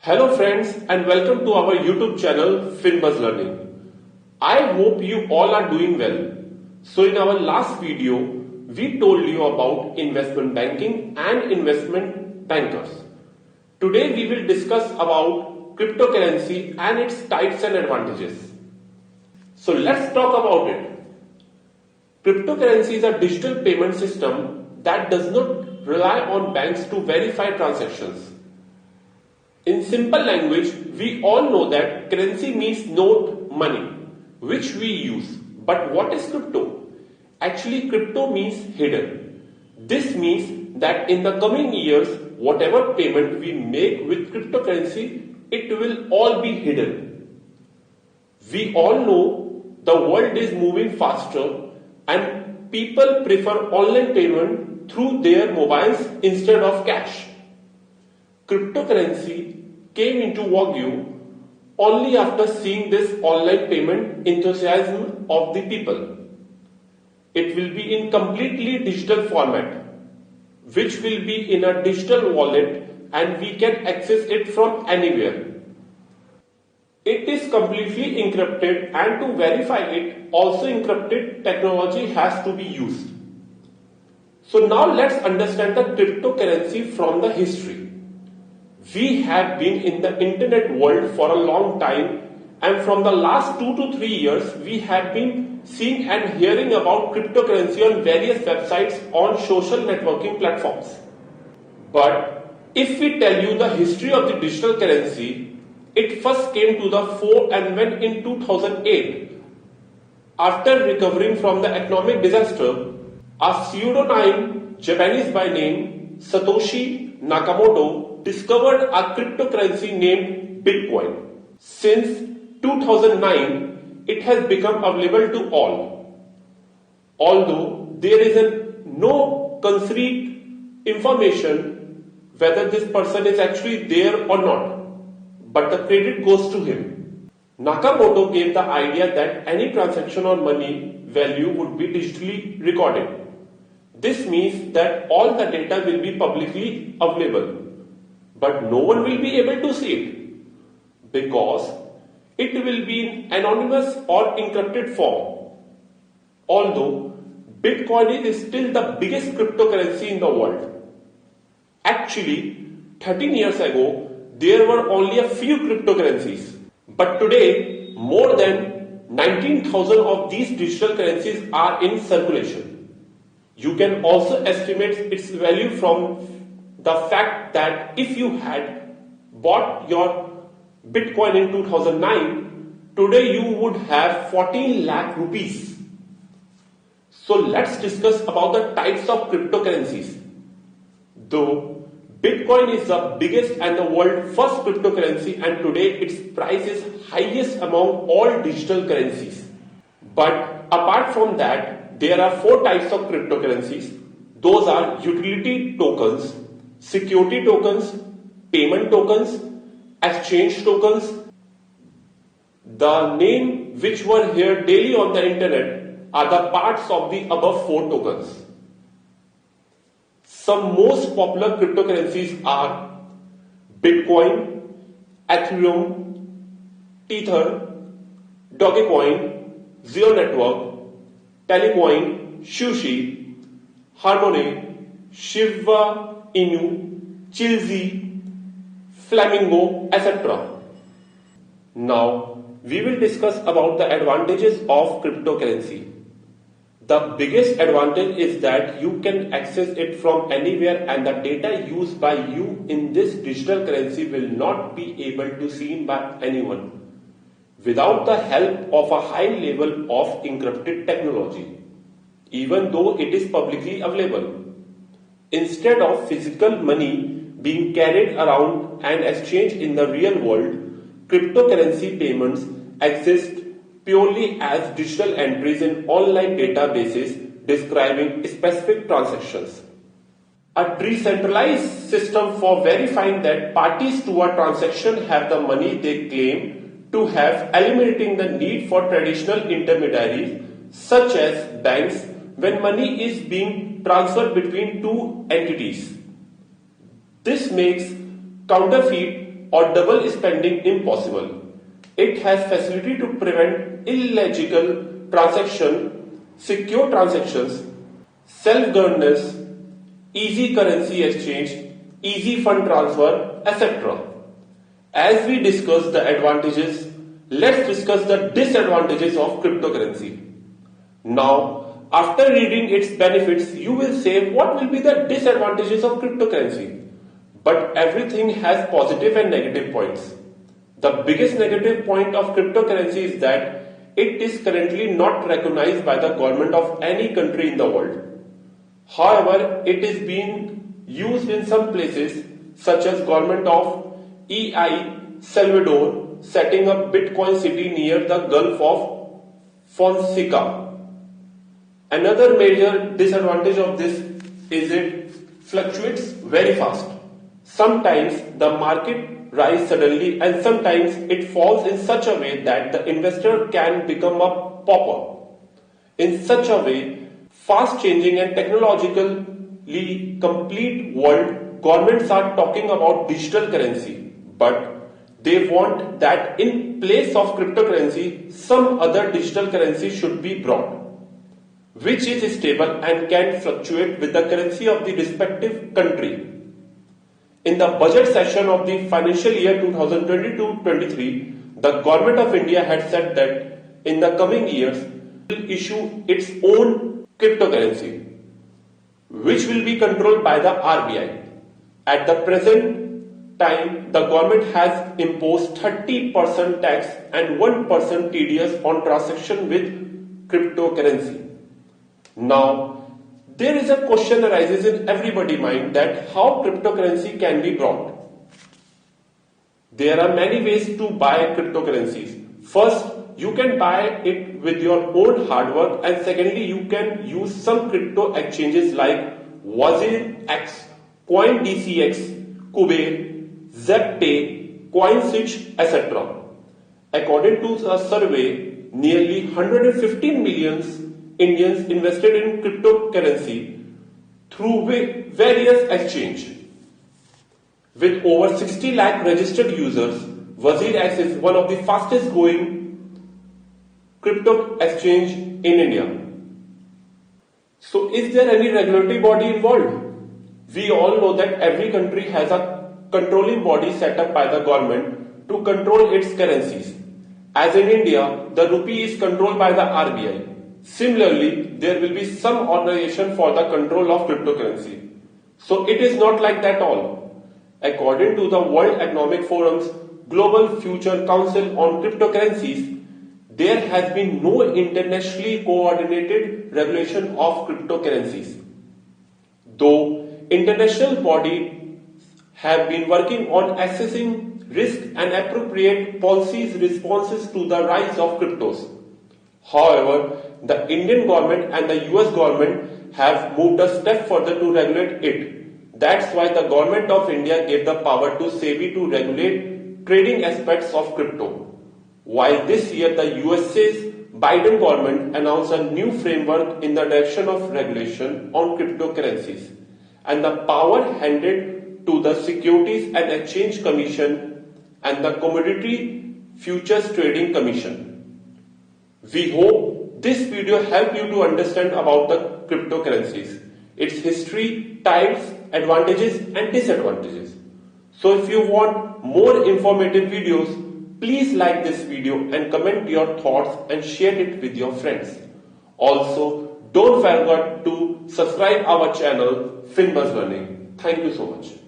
Hello friends and welcome to our YouTube channel Finbuzz Learning. I hope you all are doing well. So in our last video, we told you about investment banking and investment bankers. Today we will discuss about cryptocurrency and its types and advantages. So let's talk about it. Cryptocurrency is a digital payment system that does not rely on banks to verify transactions. In simple language, we all know that currency means note, money, which we use. But what is crypto? Actually, crypto means hidden. This means that in the coming years, whatever payment we make with cryptocurrency, it will all be hidden. We all know the world is moving faster and people prefer online payment through their mobiles instead of cash. Cryptocurrency came into vogue only after seeing this online payment enthusiasm of the people. It will be in completely digital format, which will be in a digital wallet and we can access it from anywhere. It is completely encrypted and to verify it, also encrypted technology has to be used. So now let's understand the cryptocurrency from the history. We have been in the internet world for a long time and from the last 2 to 3 years we have been seeing and hearing about cryptocurrency on various websites on social networking platforms. But if we tell you the history of the digital currency, it first came to the fore and when in 2008, after recovering from the economic disaster, a pseudonym Japanese by name Satoshi Nakamoto discovered a cryptocurrency named Bitcoin. Since 2009, it has become available to all. Although there is no concrete information whether this person is actually there or not, but the credit goes to him. Nakamoto gave the idea that any transaction or money value would be digitally recorded. This means that all the data will be publicly available. But no one will be able to see it because it will be in anonymous or encrypted form. Although Bitcoin is still the biggest cryptocurrency in the world. Actually, 13 years ago, there were only a few cryptocurrencies. But today, more than 19,000 of these digital currencies are in circulation. You can also estimate its value from the fact that if you had bought your Bitcoin in 2009, today you would have 14 lakh rupees. So let's discuss about the types of cryptocurrencies. Though Bitcoin is the biggest and the world's first cryptocurrency and today its price is highest among all digital currencies. But apart from that, there are 4 types of cryptocurrencies. Those are utility tokens, security tokens, payment tokens, exchange tokens. The name which were here daily on the internet are the parts of the above 4 tokens. Some most popular cryptocurrencies are Bitcoin, Ethereum, Tether, Dogecoin, Zero Network, Telecoin, Sushi, Harmony, Shiba Inu, Chilzi, Flamingo, etc. Now, we will discuss about the advantages of cryptocurrency. The biggest advantage is that you can access it from anywhere and the data used by you in this digital currency will not be able to seen by anyone without the help of a high level of encrypted technology, even though it is publicly available. Instead of physical money being carried around and exchanged in the real world, cryptocurrency payments exist purely as digital entries in online databases describing specific transactions. A decentralized system for verifying that parties to a transaction have the money they claim to have, eliminating the need for traditional intermediaries such as banks when money is being transferred between two entities. This makes counterfeit or double spending impossible. It has facility to prevent illegal transaction, secure transactions, self-governance, easy currency exchange, easy fund transfer, etc. As we discuss the advantages, let's discuss the disadvantages of cryptocurrency. Now, after reading its benefits, you will say what will be the disadvantages of cryptocurrency. But everything has positive and negative points. The biggest negative point of cryptocurrency is that it is currently not recognized by the government of any country in the world. However, it is being used in some places such as government of El Salvador setting up Bitcoin city near the Gulf of Fonseca. Another major disadvantage of this is it fluctuates very fast. Sometimes the market rises suddenly and sometimes it falls in such a way that the investor can become a pauper. In such a way, fast changing and technologically complete world, governments are talking about digital currency, but they want that in place of cryptocurrency, some other digital currency should be brought, which is stable and can fluctuate with the currency of the respective country. In the budget session of the financial year 2022-23, the Government of India had said that in the coming years, it will issue its own cryptocurrency, which will be controlled by the RBI. At the present time, the government has imposed 30% tax and 1% TDS on transaction with cryptocurrency. Now, there is a question arises in everybody's mind that how cryptocurrency can be brought. There are many ways to buy cryptocurrencies. First, you can buy it with your own hard work, and secondly, you can use some crypto exchanges like WazirX, CoinDCX, Kuber, ZepPay, CoinSwitch, etc. According to a survey, nearly 115 million Indians invested in cryptocurrency through various exchanges. With over 60 lakh registered users, WazirX is one of the fastest growing crypto exchange in India. So is there any regulatory body involved? We all know that every country has a controlling body set up by the government to control its currencies. As in India, the rupee is controlled by the RBI. Similarly, there will be some organization for the control of cryptocurrency. So it is not like that all. According to the World Economic Forum's Global Future Council on Cryptocurrencies, there has been no internationally coordinated regulation of cryptocurrencies. Though international bodies have been working on assessing risk and appropriate policies responses to the rise of cryptos. However, the Indian government and the US government have moved a step further to regulate it. That's why the government of India gave the power to SEBI to regulate trading aspects of crypto. While this year the USA's Biden government announced a new framework in the direction of regulation on cryptocurrencies, and the power handed to the Securities and Exchange Commission and the Commodity Futures Trading Commission. We hope this video helped you to understand about the cryptocurrencies, its history, types, advantages and disadvantages. So if you want more informative videos, please like this video and comment your thoughts and share it with your friends. Also, don't forget to subscribe our channel Finbuzz Learning. Thank you so much.